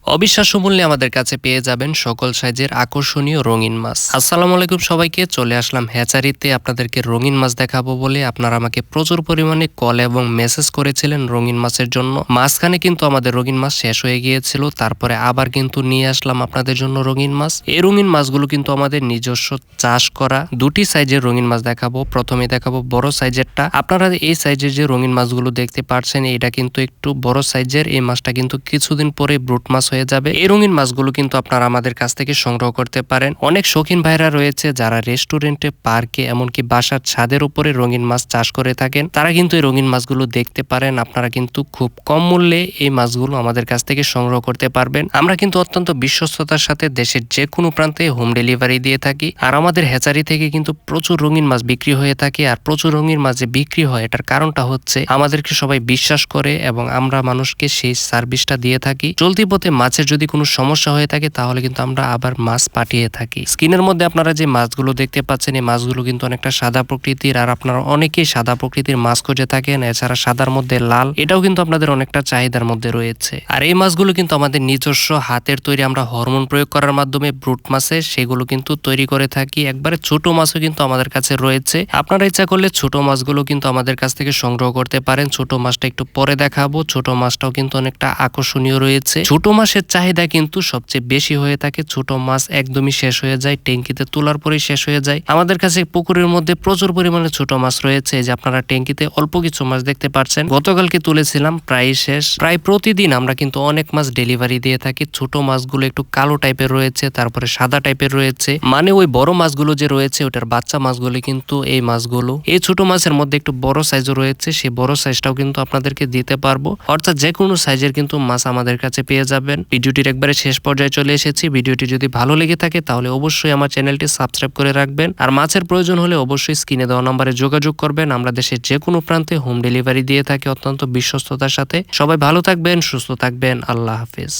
অবিশ্বাস্য মূল্যে আমাদের কাছে পেয়ে যাবেন সকল সাইজের আকর্ষণীয় রঙিন মাছ। আসসালামু আলাইকুম সবাইকে, চলে আসলাম হ্যাচারিতে আপনাদেরকে রঙিন মাছ দেখাবো বলে। আপনারা আমাকে প্রচুর পরিমাণে কল এবং মেসেজ করেছিলেন রঙিন মাছের জন্য। মাঝখানে কিন্তু আমাদের রঙিন মাছ শেষ হয়ে গিয়েছিল, তারপরে আবার কিন্তু নিয়ে আসলাম আপনাদের জন্য রঙিন মাছ। এই রঙিন মাছগুলো কিন্তু আমাদের নিজস্ব চাষ করা। দুটি সাইজের রঙিন মাছ দেখাবো। প্রথমে দেখাবো বড় সাইজেরটা। আপনারা এই সাইজের যে রঙিন মাছগুলো দেখতে পাচ্ছেন, এটা কিন্তু একটু বড় সাইজের। এই মাছটা কিন্তু কিছুদিন পরে ব্রুট মাছ হয়ে যাবে। এই রঙিন মাছগুলো কিন্তু আপনারা আমাদের কাছ থেকে সংগ্রহ করতে পারেন। অনেক শৌখিন ভাইরা রয়েছে যারা রেস্টুরেন্টে, পার্কে, এমনকি বাসার ছাদের উপরে রঙিন মাছ চাষ করে থাকেন। তারা কিন্তু এই রঙিন মাছগুলো দেখতে পারেন। আপনারা কিন্তু খুব কম মূল্যে এই মাছগুলো আমাদের কাছ থেকে সংগ্রহ করতে পারবেন। আমরা কিন্তু অত্যন্ত বিশ্বস্ততার সাথে দেশের যে কোনো প্রান্তে হোম ডেলিভারি দিয়ে থাকি। আর আমাদের হ্যাচারি থেকে কিন্তু প্রচুর রঙিন মাছ বিক্রি হয়ে থাকে। আর প্রচুর রঙিন মাছ যে বিক্রি হয়, এটার কারণটা হচ্ছে আমাদেরকে সবাই বিশ্বাস করে এবং আমরা মানুষকে সেই সার্ভিসটা দিয়ে থাকি। চলতি পথে মাছের যদি কোনো সমস্যা হয়ে থাকে তাহলে কিন্তু আমরা আবার মাছ পাঠিয়ে থাকি। স্ক্রিনের মধ্যে আপনারা যে মাছগুলো দেখতে পাচ্ছেন, এই মাছগুলো কিন্তু অনেকটা সাদা প্রকৃতির। আর আপনারা অনেকেই সাদা প্রকৃতির মাছ খুঁজে থাকেন। এছাড়া সাদার মধ্যে লাল, এটাও কিন্তু আপনাদের অনেকটা চাহিদার মধ্যে রয়েছে। আর এই মাছগুলো কিন্তু আমাদের নিজস্ব হাতের তৈরি। আমরা হরমোন প্রয়োগ করার মাধ্যমে ব্রুট মাছে সেগুলো কিন্তু তৈরি করে থাকি। একবারে ছোট মাছও কিন্তু আমাদের কাছে রয়েছে। আপনারা ইচ্ছা করলে ছোট মাছগুলো কিন্তু আমাদের কাছ থেকে সংগ্রহ করতে পারেন। ছোট মাছটা একটু পরে দেখাবো। ছোট মাছটাও কিন্তু অনেকটা আকর্ষণীয় রয়েছে। ছোট মাছের চাহিদা কিন্তু সবচেয়ে বেশি হয়ে থাকে। ছোট মাছ একদমই শেষ হয়ে যায়, ট্যাঙ্কিতে তোলার পরেই শেষ হয়ে যায়। আমাদের কাছে পুকুরের মধ্যে প্রচুর পরিমাণে ছোট মাছ রয়েছে। যে আপনারা ট্যাঙ্কিতে অল্প কিছু মাছ দেখতে পাচ্ছেন, গতকালকে তুলেছিলাম, প্রায় শেষ। প্রায় প্রতিদিন আমরা কিন্তু অনেক মাছ ডেলিভারি দিয়ে থাকি। ছোট মাছগুলো একটু কালো টাইপের রয়েছে, তারপরে সাদা টাইপের রয়েছে। মানে ওই বড় মাছগুলো যে রয়েছে ওটার বাচ্চা মাছগুলো কিন্তু এই মাছগুলো। এই ছোট মাছের মধ্যে একটু বড় সাইজও রয়েছে, সেই বড় সাইজটাও কিন্তু আপনাদেরকে দিতে পারবো। অর্থাৎ যে কোনো সাইজের কিন্তু মাছ আমাদের কাছে পেয়ে যাবেন। ভিডিওটির একবারে শেষ পর্যায়ে চলে এসেছি। ভিডিওটি যদি ভালো লেগে থাকে তাহলে অবশ্যই আমার চ্যানেলটি সাবস্ক্রাইব করে রাখবেন। আর মাছের প্রয়োজন হলে অবশ্যই স্ক্রিনে দেওয়া নম্বরে যোগাযোগ করবেন। আমরা দেশের যে কোনো প্রান্তে হোম ডেলিভারি দিয়ে থাকি অত্যন্ত বিশ্বস্ততার সাথে। সবাই ভালো থাকবেন, সুস্থ থাকবেন। আল্লাহ হাফেজ।